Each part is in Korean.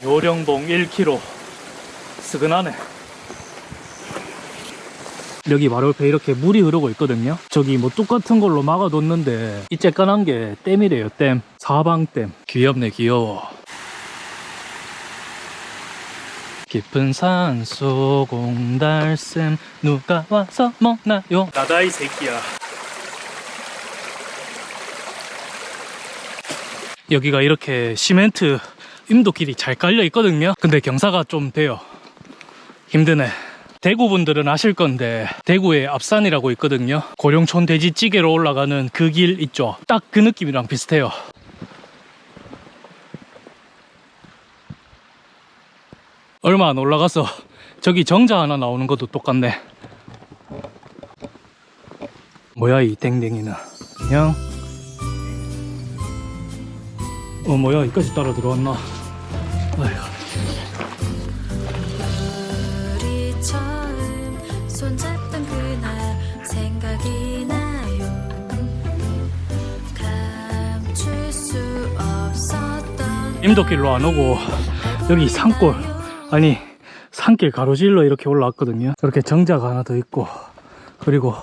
요령봉 1km 스근하네. 여기 바로 옆에 이렇게 물이 흐르고 있거든요. 저기 뭐 뚝 같은 걸로 막아뒀는데 이 쬐깐한 게 댐이래요. 댐. 사방댐. 귀엽네 귀여워. 깊은 산속 옹달샘 누가 와서 먹나요? 나다 이 새끼야. 여기가 이렇게 시멘트 임도길이 잘 깔려 있거든요. 근데 경사가 좀 돼요. 힘드네. 대구 분들은 아실 건데 대구에 앞산이라고 있거든요. 고령촌 돼지찌개로 올라가는 그 길 있죠. 딱 그 느낌이랑 비슷해요. 얼마 안 올라가서 저기 정자 하나 나오는 것도 똑같네. 뭐야 이 댕댕이는. 그냥 뭐야 이까지 따라 들어왔나. 아이고. 우리 처음 손잡던 그날 생각이 나요. 감출 수 없었던 임도길로 안 오고 여기 산골, 아니 산길 가로질러 이렇게 올라왔거든요. 이렇게 정자가 하나 더 있고, 그리고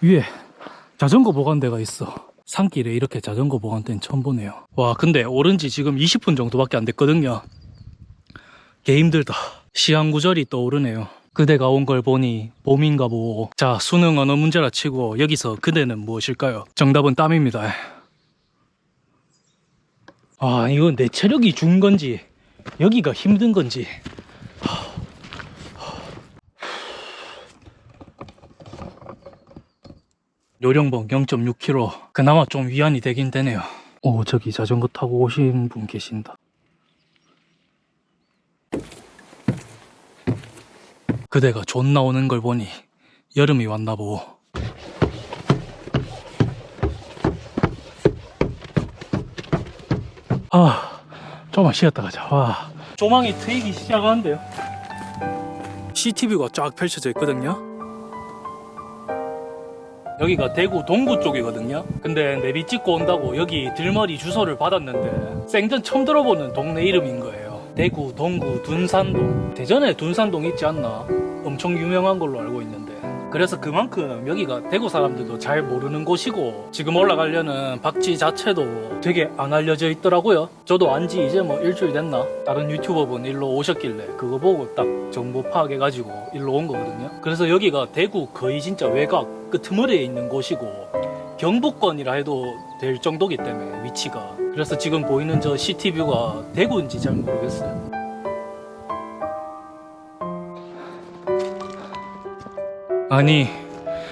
위에 자전거 보관대가 있어. 산길에 이렇게 자전거 보관대는 처음 보네요. 와, 근데 오른 지 지금 20분 정도밖에 안 됐거든요. 개 힘들다. 시한구절이 떠오르네요. 그대가 온 걸 보니 봄인가 보고. 자, 수능 언어 문제라 치고 여기서 그대는 무엇일까요? 정답은 땀입니다. 아, 이건 내 체력이 준 건지 여기가 힘든 건지. 요령봉 0.6km. 그나마 좀 위안이 되긴 되네요. 오, 저기 자전거 타고 오신 분 계신다. 그대가 존나 오는 걸 보니 여름이 왔나 보고. 아, 조금만 쉬었다 가자. 와, 조망이 트이기 시작하는데요. CCTV가 쫙 펼쳐져 있거든요. 여기가 대구 동구 쪽이거든요. 근데 내비 찍고 온다고 여기 들머리 주소를 받았는데 생전 처음 들어보는 동네 이름인 거예요. 대구 동구 둔산동. 대전에 둔산동 있지 않나? 엄청 유명한 걸로 알고 있는데, 그래서 그만큼 여기가 대구 사람들도 잘 모르는 곳이고, 지금 올라가려는 박지 자체도 되게 안 알려져 있더라고요. 저도 안지 이제 뭐 일주일 됐나? 다른 유튜버분 일로 오셨길래 그거 보고 딱 정보 파악해가지고 일로 온 거거든요. 그래서 여기가 대구 거의 진짜 외곽 끄트머리에 있는 곳이고 경북권이라 해도 될 정도기 때문에 위치가. 그래서 지금 보이는 저 시티뷰가 대구인지 잘 모르겠어요. 아니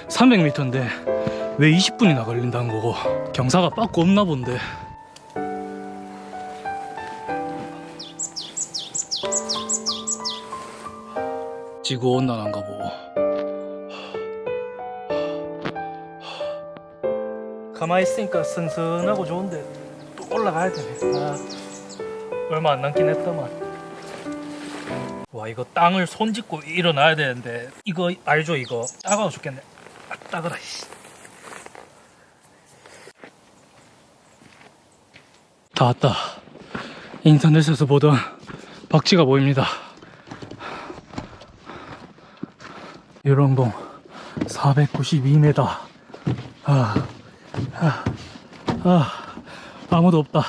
300m인데 왜 20분이나 걸린다는 거고. 경사가 빠꾸 없나 본데. 지구온난화인가 보고. 가만히 있으니까 선선하고 좋은데 또 올라가야 되네. 아, 얼마 안 남긴 했더만. 와, 이거 땅을 손 짚고 일어나야 되는데 이거 알죠? 이거 따가워 죽겠네. 아, 따가라. 다 왔다. 인터넷에서 보던 박쥐가 보입니다. 요령봉 492m. 아무도 없다.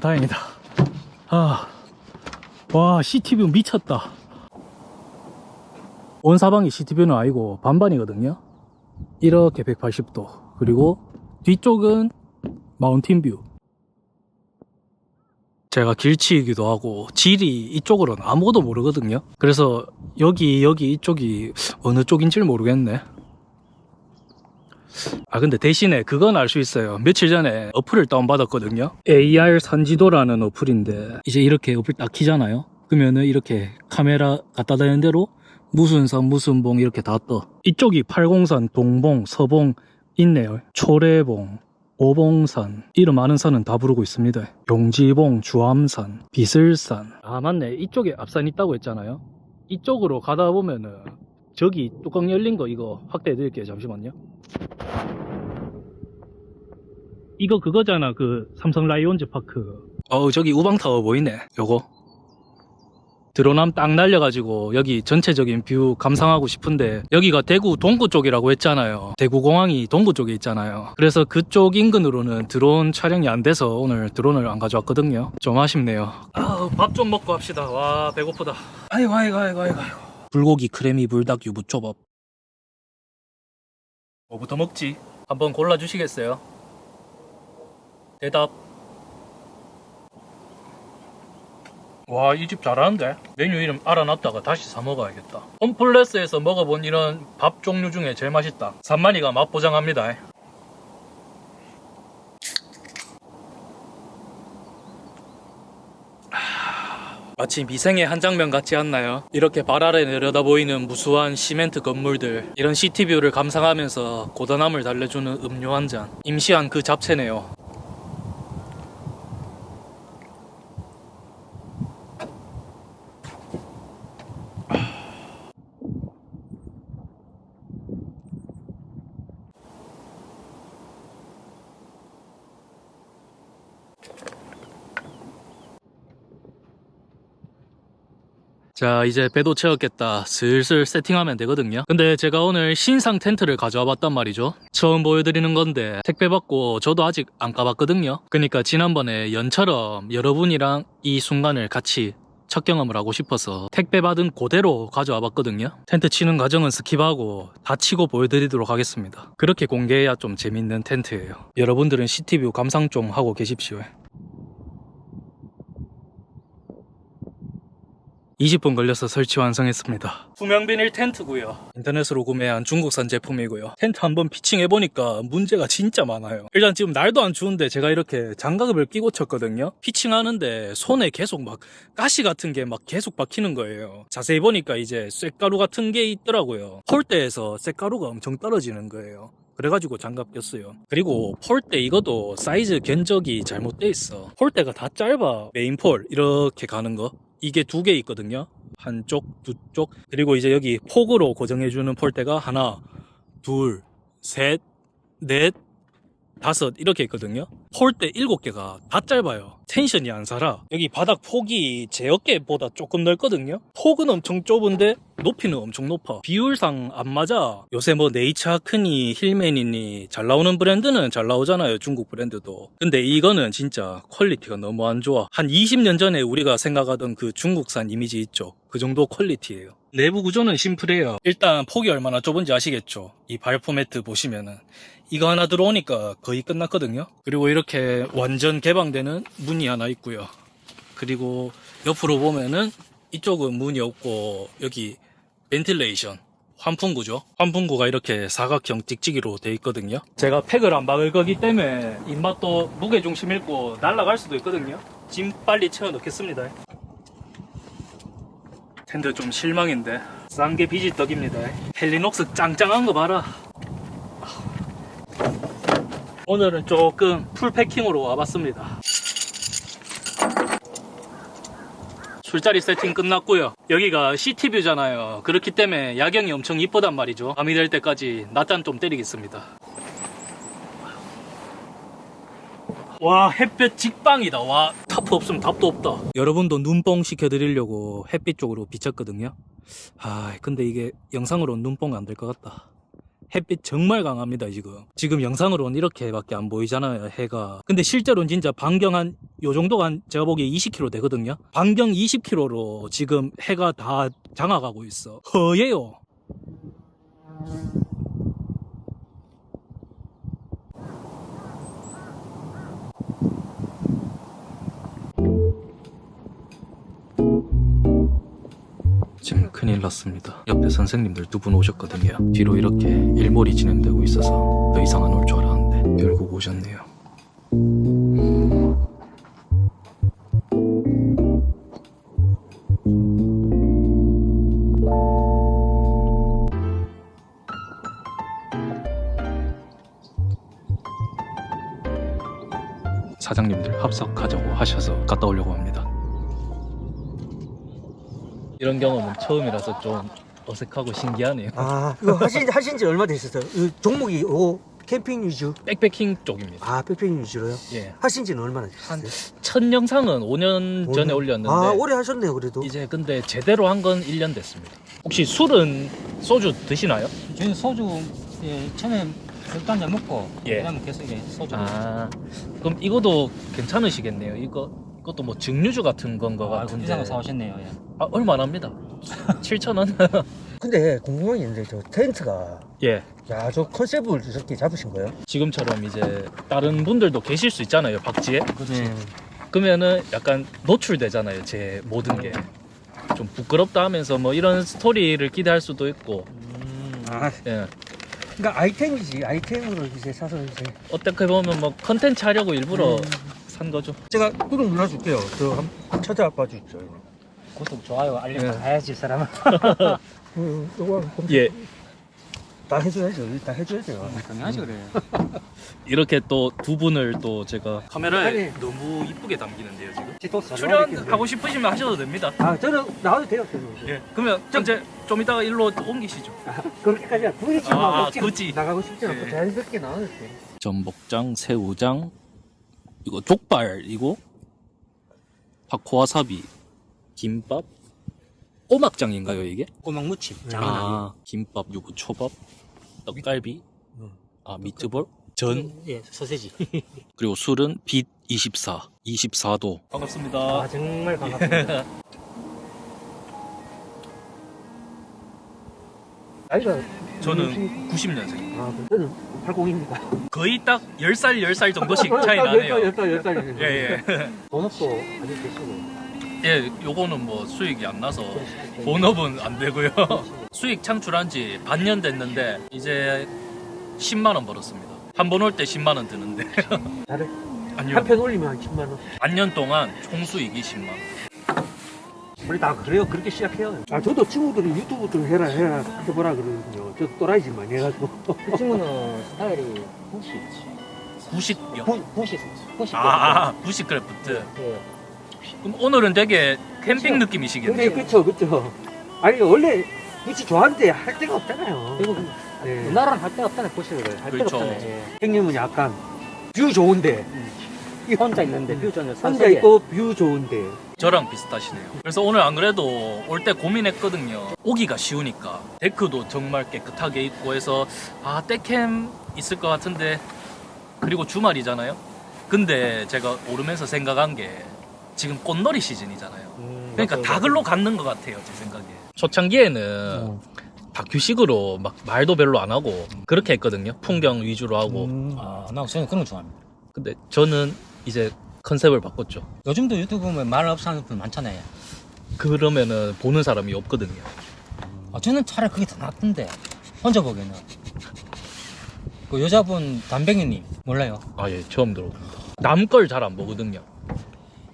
다행이다. 와, CCTV 미쳤다. 원사방이 CCTV는 아니고 반반이거든요. 이렇게 180도. 그리고 뒤쪽은 마운틴뷰. 제가 길치이기도 하고 지리 이쪽으로는 아무것도 모르거든요. 그래서 여기 이쪽이 어느 쪽인지 모르겠네. 근데 대신에 그건 알 수 있어요. 며칠 전에 어플을 다운받았거든요. AR 산지도라는 어플인데, 이제 이렇게 어플 딱 키잖아요. 그러면은 이렇게 카메라 갖다 대는 대로 무슨 산 무슨 봉 이렇게 다 떠. 이쪽이 팔공산, 동봉, 서봉 있네요. 초래봉, 오봉산, 이름 많은 산은 다 부르고 있습니다. 용지봉, 주암산, 비슬산. 맞네. 이쪽에 앞산 있다고 했잖아요. 이쪽으로 가다 보면은 저기 뚜껑 열린 거 이거 확대해 드릴게요. 잠시만요. 이거 그거잖아. 그 삼성 라이온즈 파크. 저기 우방타워 보이네. 요거 드론함 딱 날려가지고 여기 전체적인 뷰 감상하고 싶은데, 여기가 대구 동구 쪽이라고 했잖아요. 대구공항이 동구 쪽에 있잖아요. 그래서 그쪽 인근으로는 드론 촬영이 안 돼서 오늘 드론을 안 가져왔거든요. 좀 아쉽네요. 밥 좀 먹고 합시다. 와, 배고프다. 아이고. 불고기 크래미 불닭 유부초밥. 뭐부터 먹지? 한번 골라주시겠어요? 대답. 와, 이 집 잘하는데? 메뉴 이름 알아놨다가 다시 사 먹어야겠다. 홈플러스에서 먹어본 이런 밥 종류 중에 제일 맛있다. 산만이가 맛 보장합니다. 마치 미생의 한 장면 같지 않나요? 이렇게 발 아래 내려다 보이는 무수한 시멘트 건물들, 이런 시티뷰를 감상하면서 고단함을 달래주는 음료 한 잔. 임시한 그 잡채네요. 자, 이제 배도 채웠겠다. 슬슬 세팅하면 되거든요. 근데 제가 오늘 신상 텐트를 가져와 봤단 말이죠. 처음 보여드리는 건데 택배 받고 저도 아직 안 까봤거든요. 그러니까 지난번에 연처럼 여러분이랑 이 순간을 같이 첫 경험을 하고 싶어서 택배 받은 그대로 가져와 봤거든요. 텐트 치는 과정은 스킵하고 다 치고 보여드리도록 하겠습니다. 그렇게 공개해야 좀 재밌는 텐트예요. 여러분들은 시티뷰 감상 좀 하고 계십시오. 20분 걸려서 설치 완성했습니다. 투명 비닐 텐트고요. 인터넷으로 구매한 중국산 제품이고요. 텐트 한번 피칭해보니까 문제가 진짜 많아요. 일단 지금 날도 안 추운데 제가 이렇게 장갑을 끼고 쳤거든요. 피칭하는데 손에 계속 막 가시 같은 게 막 계속 박히는 거예요. 자세히 보니까 이제 쇳가루 같은 게 있더라고요. 폴대에서 쇳가루가 엄청 떨어지는 거예요. 그래가지고 장갑 꼈어요. 그리고 폴대 이것도 사이즈 견적이 잘못돼 있어. 폴대가 다 짧아. 메인폴 이렇게 가는 거 이게 두 개 있거든요. 한쪽, 두 쪽. 그리고 이제 여기 폭으로 고정해주는 폴대가 하나, 둘, 셋, 넷, 다섯 이렇게 있거든요. 폴대 7개가 다 짧아요. 텐션이 안 살아. 여기 바닥 폭이 제 어깨보다 조금 넓거든요. 폭은 엄청 좁은데 높이는 엄청 높아. 비율상 안 맞아. 요새 뭐 네이처크니 힐맨이니 잘 나오는 브랜드는 잘 나오잖아요. 중국 브랜드도. 근데 이거는 진짜 퀄리티가 너무 안 좋아. 한 20년 전에 우리가 생각하던 그 중국산 이미지 있죠. 그 정도 퀄리티예요. 내부 구조는 심플해요. 일단 폭이 얼마나 좁은지 아시겠죠? 이 발포 매트 보시면은 이거 하나 들어오니까 거의 끝났거든요. 그리고 이렇게 완전 개방되는 문이 하나 있고요. 그리고 옆으로 보면은 이쪽은 문이 없고 여기 벤틸레이션 환풍구죠. 환풍구가 이렇게 사각형 찍찍이로 돼 있거든요. 제가 팩을 안 박을 거기 때문에 입맛도 무게중심 잃고 날아갈 수도 있거든요. 짐 빨리 채워 넣겠습니다. 텐트 좀 실망인데 싼 게 비지떡입니다. 헬리녹스 짱짱한 거 봐라. 오늘은 조금 풀패킹으로 와봤습니다. 술자리 세팅 끝났고요. 여기가 시티뷰잖아요. 그렇기 때문에 야경이 엄청 이쁘단 말이죠. 밤이 될 때까지 낮잠 좀 때리겠습니다. 와, 햇볕 직방이다. 와, 타프 없으면 답도 없다. 여러분도 눈뽕 시켜드리려고 햇빛 쪽으로 비쳤거든요. 근데 이게 영상으로는 눈뽕 안 될 것 같다. 햇빛 정말 강합니다. 지금 영상으로는 이렇게밖에 안 보이잖아요, 해가. 근데 실제로는 진짜 반경 한 요 정도가 한 제가 보기에 20km 되거든요. 반경 20km로 지금 해가 다 장악하고 있어. 허예요. 지금 큰일 났습니다. 옆에 선생님들 2분 오셨거든요. 뒤로 이렇게 일몰이 진행되고 있어서 더 이상 안 올 줄 알았는데 결국 오셨네요. 사장님들 합석하자고 하셔서 갔다 오려고 합니다. 이런 경험은 처음이라서 좀 어색하고 신기하네요. 이거 하신 지 얼마 되셨어요? 이 종목이 캠핑 위주? 백패킹 쪽입니다. 아, 백패킹 위주로요? 예. 하신 지는 얼마나 한 되셨어요? 첫 영상은 5년 전에 올렸는데 아, 오래 하셨네요, 그래도. 이제 근데 제대로 한 건 1년 됐습니다. 혹시 술은 소주 드시나요? 저희는 소주 예, 처음에 맥주 한잔 먹고 예. 그다음에 계속 이제 소주. 아, 그럼 이것도 괜찮으시겠네요. 이것도 뭐 증류주 같은 건 거 같은데. 비싼 거 사오셨네요. 예. 아, 얼마 안 합니다. 7,000원? 근데 궁금한 게 있는데, 저 텐트가. 예. 야, 저 컨셉을 이렇게 잡으신 거예요? 지금처럼 이제 다른 분들도 계실 수 있잖아요, 박지에. 그렇지. 그러면은 약간 노출되잖아요, 제 모든 게. 좀 부끄럽다 하면서 뭐 이런 스토리를 기대할 수도 있고. 아, 예. 그러니까 아이템이지. 아이템으로 이제 사서 이제. 어떻게 보면 뭐 컨텐츠 하려고 일부러 산 거죠. 제가 구독 눌러줄게요. 저 한번 찾아봐 주십시오. 그것도 좋아요. 알림 예. 가야지 사람은. 이거 예. 다 해줘야죠. 다 해줘야죠. 당연하지 그래. 이렇게 또 두 분을 또 제가 카메라에 아니. 너무 이쁘게 담기는데요, 지금. 또 출연하고 싶으시면 하셔도 됩니다. 아, 저는 나와도 돼요. 저는. 예. 그러면 이제 좀 이따가 일로 또 옮기시죠. 그렇게까지 굳이 지금 아, 먹지 굳이. 나가고 싶지 않고 예. 자연스럽게 나와도 돼. 전복장, 새우장, 이거 족발이고 파코와사비, 김밥, 꼬막장인가요 이게? 꼬막 무침. 아, 김밥, 요거 초밥, 떡갈비, 아 미트볼, 전, 예, 소세지. 그리고 술은 빛 24, 24도. 반갑습니다. 아, 정말 반갑습니다. 아이가 저는 90년생. 아, 저는 80입니다. 거의 딱 10살 정도씩 차이 나네요. 10살. 예, 예. 본업도 아직 계시고. 예, 요거는 뭐 수익이 안 나서 본업은 안 되고요. 수익 창출한 지 반년 됐는데 이제 10만 원 벌었습니다. 한 번 올 때 10만 원 드는데. 다들 아니요. 한 편 올리면 한 10만 원. 반년 동안 총 수익이 10만 원. 우리 다 그래요. 그렇게 시작해요. 아, 저도 친구들이 유튜브 좀 해라 해보라 그러거든요. 저 또라이질 많이 해가지고. 그 친구는 스타일이 90요? 90. 아, 부시크래프트. 예. 그럼 오늘은 되게 캠핑 근데 느낌이시겠네요. 그쵸. 아니, 원래 굳이 좋아하는데 할 데가 없잖아요. 그리고 네. 우리나라는 할 데가 없잖아요. 부시를 할 데가 그렇죠. 없잖아요. 예. 형님은 약간 뷰 좋은데. 혼자 있는데 뷰전을 혼자 있고 뷰 좋은데. 저랑 비슷하시네요. 그래서 오늘 안 그래도 올 때 고민했거든요. 오기가 쉬우니까 데크도 정말 깨끗하게 있고 해서 아, 떼캠 있을 것 같은데, 그리고 주말이잖아요. 근데 제가 오르면서 생각한 게 지금 꽃놀이 시즌이잖아요. 그러니까 다 글로 갖는 것 같아요, 제 생각에. 초창기에는 다큐식으로 막 말도 별로 안 하고 그렇게 했거든요. 풍경 위주로 하고. 아, 나 저는 그런 거 좋아합니다. 근데 저는 이제 컨셉을 바꿨죠. 요즘도 유튜브 보면 말 없이 하는 분 많잖아요. 그러면은 보는 사람이 없거든요. 아, 저는 차라리 그게 더 낫던데. 혼자 보기에는. 그 여자분 담뱅이님 몰라요? 아, 예, 처음 들어봅니다. 남 걸 잘 안 보거든요.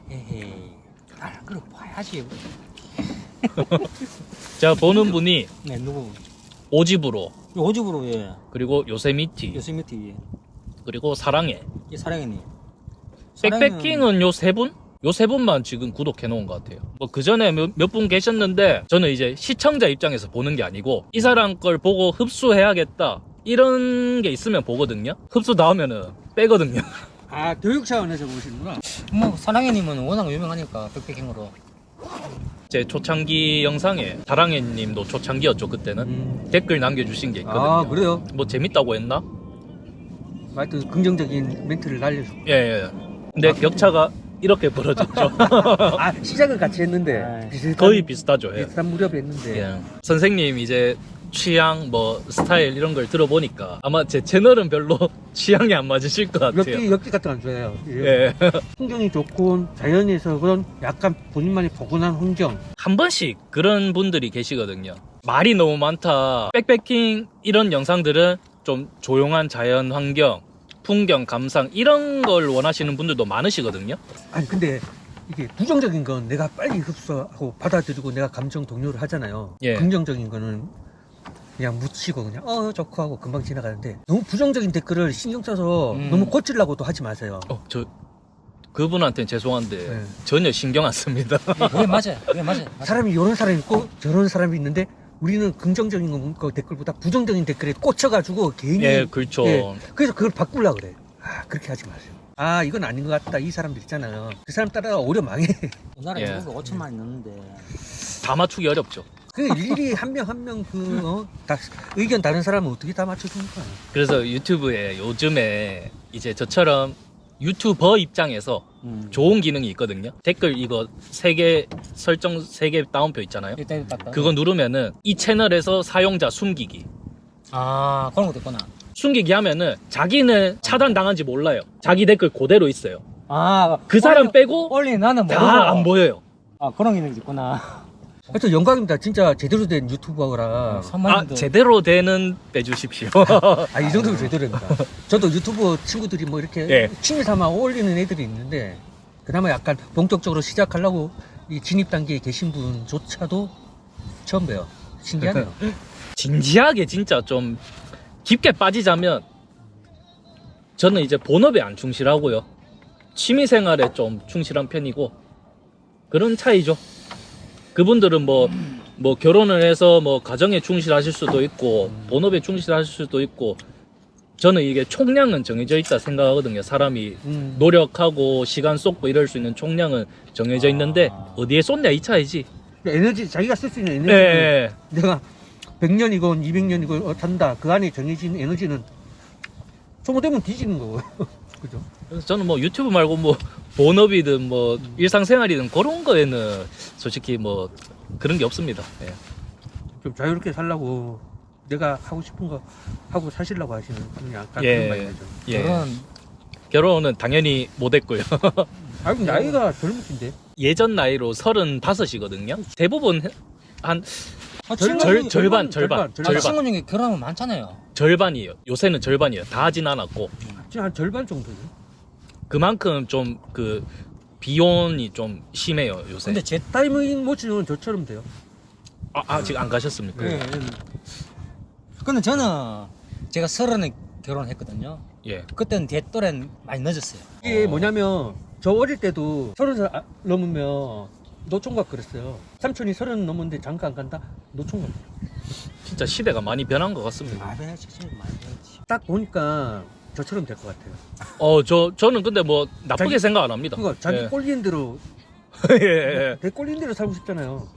에헤이. 아, 그럼 봐야지. 제가 보는 분이 네, 누구? 오집으로, 오집으로 예. 그리고 요세미티, 요스미티 예. 그리고 사랑해. 이 사랑이님. 백패킹은 요 세 분? 요 세 분만 지금 구독해 놓은 것 같아요. 뭐 그 전에 몇 분 계셨는데 저는 이제 시청자 입장에서 보는 게 아니고 이 사람 걸 보고 흡수해야겠다 이런 게 있으면 보거든요. 흡수 나오면은 빼거든요. 아, 교육 차원에서 보시는구나. 뭐 사랑이님은 워낙 유명하니까 백패킹으로. 제 초창기 영상에 사랑해 님도 초창기였죠. 그때는 댓글 남겨주신 게 있거든요. 아, 그래요? 뭐 재밌다고 했나? 하여튼 긍정적인 멘트를 날려줘. 예. 근데 격차가 이렇게 벌어졌죠. 아, 시작은 같이 했는데. 아, 거의 비슷하죠. 예. 비슷한 무렵에 했는데. 예. 선생님 이제 취향 뭐 스타일 이런 걸 들어보니까 아마 제 채널은 별로 취향이 안 맞으실 것 같아요. 엽기 같은 거 안 좋아해요. 예. 풍경이 좋고 자연에서 그런 약간 본인만의 포근한 환경. 한 번씩 그런 분들이 계시거든요. 말이 너무 많다. 백패킹 이런 영상들은 좀 조용한 자연 환경, 풍경 감상 이런 걸 원하시는 분들도 많으시거든요. 아니, 근데 이게 부정적인 건 내가 빨리 흡수하고 받아들이고 내가 감정 동요를 하잖아요. 예. 긍정적인 거는 그냥 묻히고 그냥 좋고 하고 금방 지나가는데 너무 부정적인 댓글을 신경 써서 너무 고치려고도 하지 마세요. 저 그분한테는 죄송한데 네. 전혀 신경 안 씁니다. 그게 맞아요. 그게 맞아요. 사람이 이런 사람이 있고 저런 사람이 있는데 우리는 긍정적인 거 댓글보다 부정적인 댓글에 꽂혀가지고 괜히 예, 그렇죠. 예, 그래서 그걸 바꾸려고 그래. 아, 그렇게 하지 마세요. 아, 이건 아닌 것 같다. 이 사람들 있잖아요. 그 사람 따라가 오히려 망해. 우리나라에 예. 인구가 5천만이 넘는데 다 맞추기 어렵죠. 그 일일이 한 명 한 명 다 의견 다른 사람은 어떻게 다 맞춰줍니까? 그래서 유튜브에 요즘에 이제 저처럼 유튜버 입장에서 좋은 기능이 있거든요. 댓글 이거 3개 설정 3개 다운표 있잖아요. 일단 딱 그거 누르면은 이 채널에서 사용자 숨기기. 아 그런 것도 있구나. 숨기기 하면은 자기는 차단당한지 몰라요. 자기 댓글 그대로 있어요. 아 그 사람 빼고 원래 나는 모르고. 다 안 보여요. 아 그런 기능이 있구나. 하여튼 영광입니다. 진짜 제대로 된 유튜버라. 아, 제대로 되는 빼주십시오. 아, 이 정도면 제대로입니다. 저도 유튜브 친구들이 뭐 이렇게 예. 취미 삼아 올리는 애들이 있는데, 그나마 약간 본격적으로 시작하려고 이 진입 단계에 계신 분조차도 처음 봬요. 신기하네요. 진지하게 진짜 좀 깊게 빠지자면 저는 이제 본업에 안 충실하고요. 취미생활에 좀 충실한 편이고 그런 차이죠. 그분들은 뭐 결혼을 해서 뭐 가정에 충실하실 수도 있고 본업에 충실하실 수도 있고 저는 이게 총량은 정해져 있다 생각하거든요. 사람이 노력하고 시간 쏟고 이럴 수 있는 총량은 정해져 있는데 어디에 쏟냐 이 차이지. 에너지, 자기가 쓸 수 있는 에너지. 예. 내가 100년이건 200년이건 산다. 그 안에 정해진 에너지는 소모되면 뒤지는 거고요. 그죠? 그래서 저는 뭐 유튜브 말고 뭐 본업이든 뭐 일상생활이든 그런 거에는 솔직히 뭐 그런 게 없습니다. 예. 좀 자유롭게 살라고 내가 하고 싶은 거 하고 사시려고 하시는 그런 약간 예. 그런 마인드죠. 예. 그런 결혼은 당연히 못했고요. 아이고, 나이가 젊으신데. 예전 나이로 35이거든요. 대부분 한 아, 절반. 친구 중에 결혼하면 많잖아요. 절반이에요. 요새는 절반이에요. 다 하진 않았고 지금 한 절반 정도죠. 그만큼 좀 그 비혼이 좀 심해요 요새. 근데 제 타이밍 모치는 저처럼 돼요. 아직 안 가셨습니까? 네. 근데 저는 제가 30에 결혼했거든요. 예. 그때는 제 또래는 많이 늦었어요. 이게 뭐냐면 저 어릴 때도 30살 넘으면 노총각 그랬어요. 삼촌이 30 넘었는데 장가 안 간다? 노총각. 진짜 시대가 많이 변한 것 같습니다. 많이 변했지, 많이 변했지. 딱 보니까 저처럼 될 것 같아요. 저는 근데 뭐 나쁘게 자기- 생각 안 합니다. 그러니까 자기 예. 꼴리는 대로 예. 내 꼴리는 대로 살고 싶잖아요.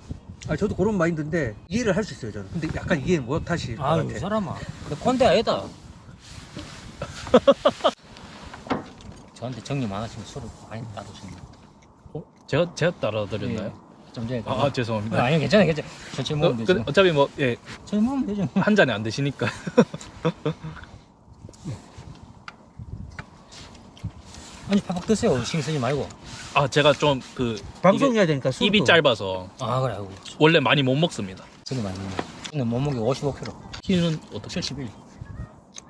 아, 저도 그런 마인드인데 이해를 할 수 있어요, 저는. 근데 약간 이해 못 하실 것 아유, 이 같아. 사람아. 내 꼰대 아니다. 저한테 정리 많으시면 술을 많이 따두시네. 제가 따라드렸나요? 좀 전에. 죄송합니다. 아니, 괜찮아. 천천히 먹으면 되지. 어차피 뭐 예, 천천히 먹으면 되죠. 한 잔에 안 드시니까. 아니, 팍팍 드세요. 신경 쓰지 말고. 제가 좀 그 방송해야 되니까 술도. 입이 짧아서 아, 그래. 아이고. 원래 많이 못 먹습니다. 저도 많이 먹네. 저는 몸무게 55kg. 키는 어떻게? 71.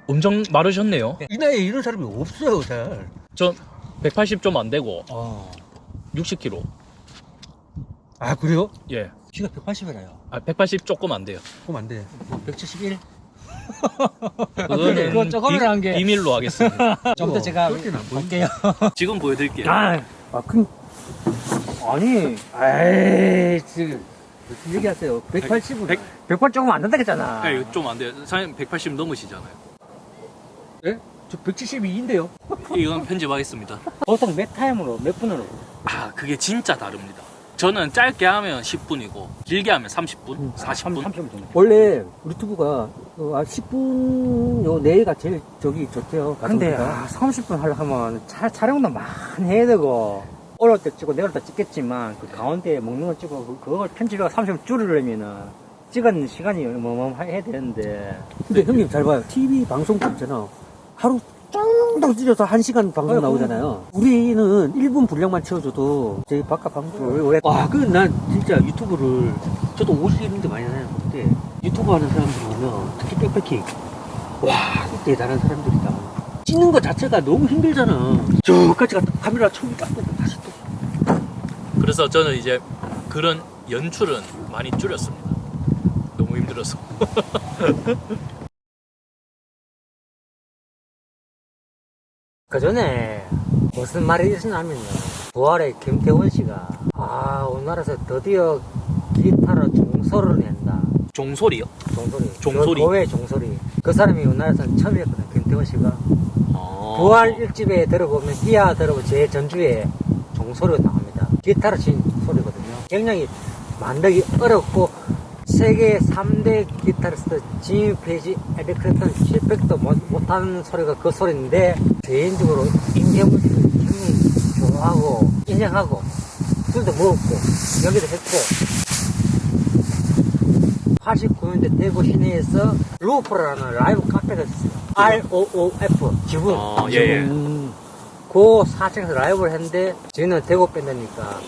엄청 마르셨네요. 이 나이에 이런 사람이 없어요, 잘. 저 180 좀 안 되고 어. 60kg. 아, 그래요? 예. 키가 180이라요. 180 조금 안 돼요. 그럼 안 돼. 171. 그거는 그거 조금이라 한 게. 비밀로 하겠습니다. 좀 더 제가 그럴 때는 안 보이지. 볼게요. 지금 보여드릴게요. 아, 아니. 에이, 지금 무슨 얘기 하세요? 180은. 100번 조금 안 된다 했잖아. 좀 안 돼요. 사장님 180 넘으시잖아요. 예? 저 172인데요. 이건 편집하겠습니다. 보통 몇 타임으로, 몇 분으로? 그게 진짜 다릅니다. 저는 짧게 하면 10분이고 길게 하면 30분, 40분. 30분 정도. 원래 유튜브가 10분 요 내가 제일 좋대요. 근데 가성비가. 30분 하려고 하면 촬영도 많이 해야 되고 올라올 때 찍고 내려올 때 찍겠지만 그 가운데 먹는 거 찍고 그걸 편집해서 30분 줄이려면은 찍은 시간이 해야 되는데 근데 형님 잘 봐요. TV 방송국 있잖아. 하루 쫑쫑 찢어서 1시간 방송 나오잖아요. 우리는 1분 분량만 채워줘도 저희 바깥 방송. 와, 난 진짜 유튜브를 저도 옷이 이런 데 많이 다녔는데 유튜브 하는 사람들 보면 특히 백패킹 와, 대단한 사람들이다. 찍는 거 자체가 너무 힘들잖아. 저까지 갔다 카메라 총이 딱 보고 다시 또. 그래서 저는 이제 그런 연출은 많이 줄였습니다. 너무 힘들어서. 그 전에 무슨 말이 있었냐면요. 부활의 김태원 씨가 우리나라에서 드디어 기타로 종소를 낸다. 종소리요? 종소리. 종소리. 그 교회 종소리. 그 사람이 우리나라에서 처음이었거든, 김태원 씨가. 아. 부활 1집에 들어보면 이하 들어보면 제 전주에 종소리가 나옵니다. 기타를 친 소리거든요. 굉장히 만들기 어렵고 세계 3대 기타리스트 지미 페이지, 에릭 클랩턴, 실백도 못하는 소리가 그 소리인데 개인적으로 임재물 씨를 굉장히 좋아하고 인정하고 술도 먹었고 여기도 했고 89년대 대구 시내에서 루프라는 라이브 카페가 있었어요. ROOF 지붕. 아, 예, 예. 그 4층에서 라이브를 했는데 저희는 대구 밴드니까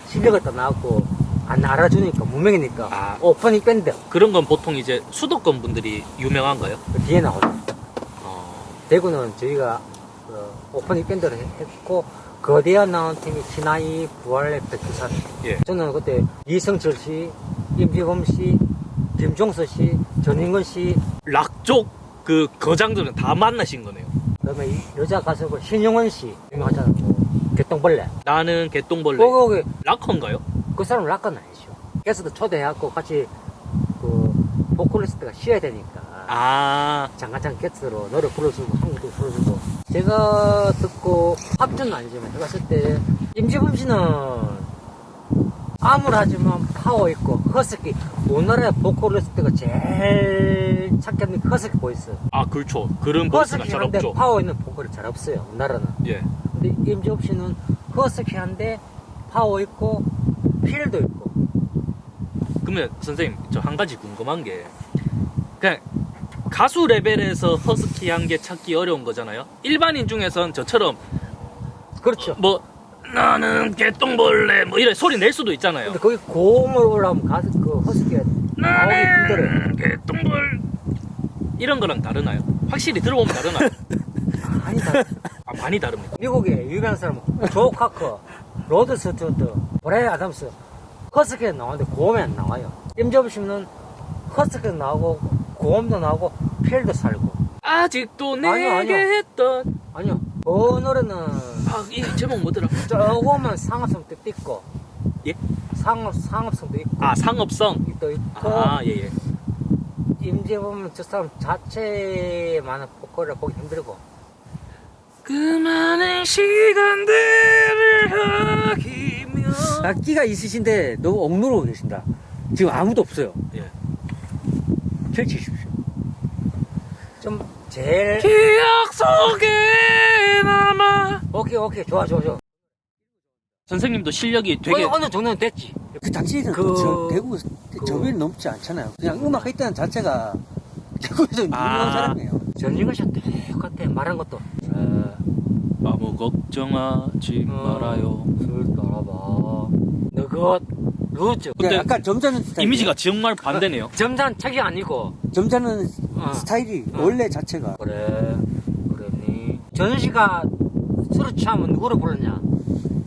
실력을 떠나고 안 알아주니까 무명이니까 아. 오프닝 밴드 그런 건 보통 이제 수도권 분들이 유명한가요? 그 뒤에 나오죠. 어. 대구는 저희가 그 오프닝 밴드를 했고 그 뒤에 나온 팀이 신하이 부활의 백두산. 예. 저는 그때 이성철 씨, 임지범 씨, 김종서 씨, 전인근 씨, 락쪽 그 거장들은 다 만나신 거네요. 그다음에 이 여자 가수고 신영원 씨 유명하잖아요. 뭐, 개똥벌레. 나는 개똥벌레. 거기 락커인가요? 그 사람은 락커는 아니죠. 게스트 초대해갖고 같이 그 보컬리스트가 쉬어야 되니까 아. 잠깐 게스트로 노래 불러주고 한국도 불러주고 제가 듣고 합주는 아니지만 제가 봤을 때 임지범 씨는 암울하지만 파워 있고 허스키 우리나라의 보컬리스트가 제일 찾겠는 허스키 보이스 아, 그렇죠. 그런 보이스가 잘 허스키한데 없죠. 파워 있는 보컬이 잘 없어요 우리나라는. 예. 근데 임지범 씨는 허스키한데 파워 있고 필도 있고. 그러면 선생님 저 한 가지 궁금한 게 그냥 가수 레벨에서 허스키한 게 찾기 어려운 거잖아요. 일반인 중에선 저처럼 그렇죠. 뭐 나는 개똥벌레 뭐 이런 소리 낼 수도 있잖아요. 근데 거기 고음으로 올라오면 가수 그 허스키가 나오기 힘들어요. 나는 개똥벌 이런 거랑 다르나요? 확실히 들어보면 다르나요? 많이 다르. 아, 많이 다릅니까? 미국에 유명한 사람 조 카커, 로드 스튜어트, 브라이언 아담스 허스키가 나오는데 고음이 안 나와요. 임재범 씨는 허스키도 나오고 고음도 나오고 필도 살고. 아직도 아니요, 내게 아니요. 했던 아니요. 그 노래는 아, 이 제목 뭐더라? 조금만 상업성도 있고. 예? 상업성도 있고. 아, 상업성. 또 있고. 아, 예, 예. 임재범은 저 사람 자체만의 보컬을 보기 힘들고. 그 많은 시간들을 하기며 악기가 있으신데 너무 억누르고 계신다. 지금 아무도 없어요. 예. 펼치십시오. 좀 제일 기억 속에 남아. 오케이 좋아. 선생님도 실력이 되게 어느 정도는 됐지. 그 당시에는 대구 저변이 넘지 않잖아요. 그냥 음악 했다는 자체가 대구에서 유명한 사람이에요. 전인근 씨랑 똑같아. 말한 것도 아무 걱정하지 말아요. 술 따라봐. 너그 루즈. 근데 약간 점잖은 스타일. 이미지가 정말 반대네요. 점잖은 책이 아니고. 점잖은 스타일이 원래 자체가. 그랬니? 전인 씨가 술을 취하면 누구를 불렀냐?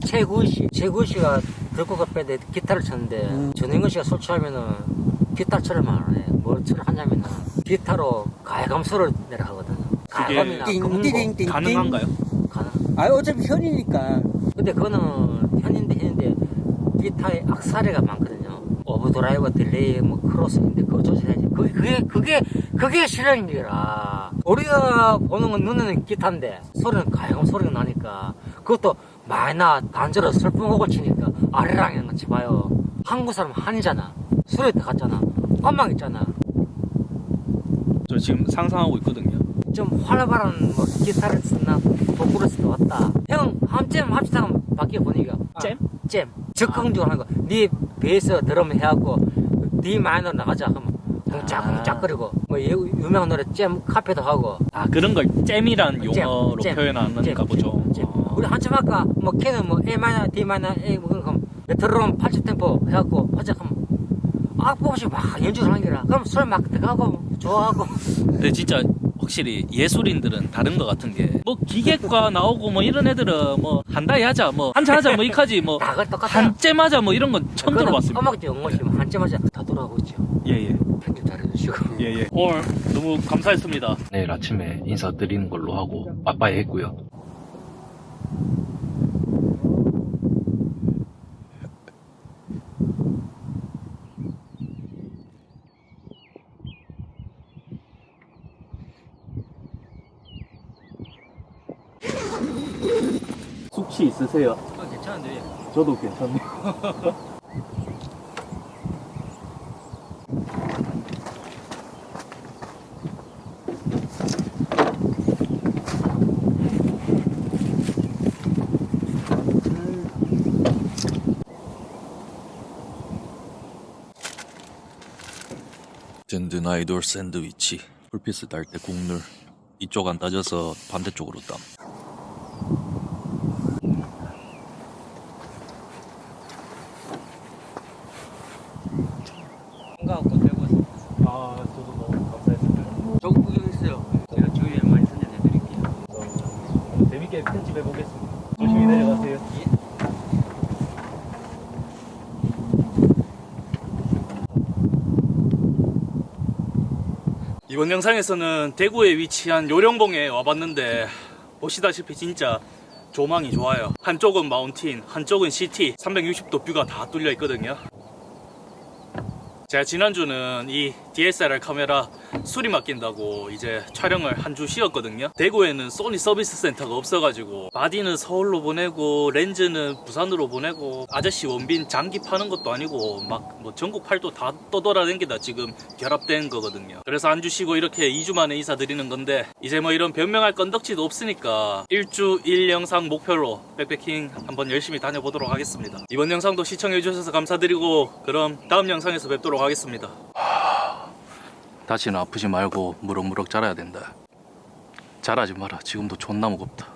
최구희 씨. 최구희 씨가 들국화 밴드에 기타를 쳤는데 전인근 씨가 술 취하면은 기타처럼 안 해. 뭘 처럼 하냐면은 기타로 가야감소를 내려가거든. 가야감이나 금고. 띵띵띵띵. 가능한가요? 가능. 아 어차피 현이니까. 근데 그거는 현인데 기타에 악사리가 많거든요. 오버드라이브, 딜레이, 뭐 크로스인데 그거 조절해야지. 그게 실력인지라. 우리가 보는 건 눈에는 기타인데 소리는 가야금 소리가 나니까 그것도 많이 나 단조로 슬픈 곡을 치니까 아리랑이라는 거 치봐요. 한국 사람 한이잖아. 수레 갔잖아. 엄막 있잖아. 저 지금 상상하고 있거든요. 좀 활발한 뭐 기타를 쓰나 보컬리스트 왔다. 형 함잼 합시다 바뀌어 분위기가. 잼. 적극적으로 하는 거. 네 베이스 드럼 해갖고 D 마이너 나가자 하면 쿵짝쿵짝거리고 뭐 유명한 노래 잼 카페도 하고. 아, 그런 걸 잼이란 잼, 용어로 잼, 표현하는가 보죠. 잼. 우리 한참 아까 뭐 걔는 뭐 A 마이너 D 마이너 A 뭐 그런 거 드럼 80템포 해갖고 하자 하면 악보없이 막 연주를 하는 게라. 그럼 술 막 들어가고 좋아하고. 근데 진짜 확실히 예술인들은 다른 것 같은 게 뭐 기계과 나오고 뭐 이런 애들은 뭐 한다이 하자 뭐 한자 하자 뭐 이까지 뭐 다 똑같아. 한잼 하자 뭐 이런 건 처음 들어봤습니다. 음악 연구시면 한점 하자 다 돌아오고 있죠. 예예. 편집 잘해주시고. 예예. 오늘 너무 감사했습니다. 내일 아침에 인사드리는 걸로 하고 빠빠이 했고요. 숙취 있으세요? 괜찮은데. 저도 괜찮네요. 든든 아이돌 샌드위치. 불피스 딸 때 국물. 이쪽 안 따져서 반대쪽으로 땀. 건강하고 되고 아, 저도 너무 감사했습니다. 저 구경했어요. 제가 주위에 많이 선전해드릴게요. 재밌게 편집해 보겠습니다. 조심히 내려가세요. 이번 영상에서는 대구에 위치한 요령봉에 와봤는데 보시다시피 진짜 조망이 좋아요. 한쪽은 마운틴, 한쪽은 시티, 360도 뷰가 다 뚫려 있거든요. 제가 지난주는 이 DSLR 카메라 수리 맡긴다고 이제 촬영을 한 주 쉬었거든요. 대구에는 소니 서비스 센터가 없어가지고 바디는 서울로 보내고 렌즈는 부산으로 보내고 아저씨 원빈 장기 파는 것도 아니고 막 뭐 전국 팔도 다 떠돌아다니다 지금 결합된 거거든요. 그래서 한 주 쉬고 이렇게 2주 만에 인사드리는 건데 이제 뭐 이런 변명할 건덕지도 없으니까 1주 1영상 목표로 백패킹 한번 열심히 다녀보도록 하겠습니다. 이번 영상도 시청해주셔서 감사드리고 그럼 다음 영상에서 뵙도록 하겠습니다. 다시는 아프지 말고 무럭무럭 자라야 된다. 자라지 마라. 지금도 존나 무겁다.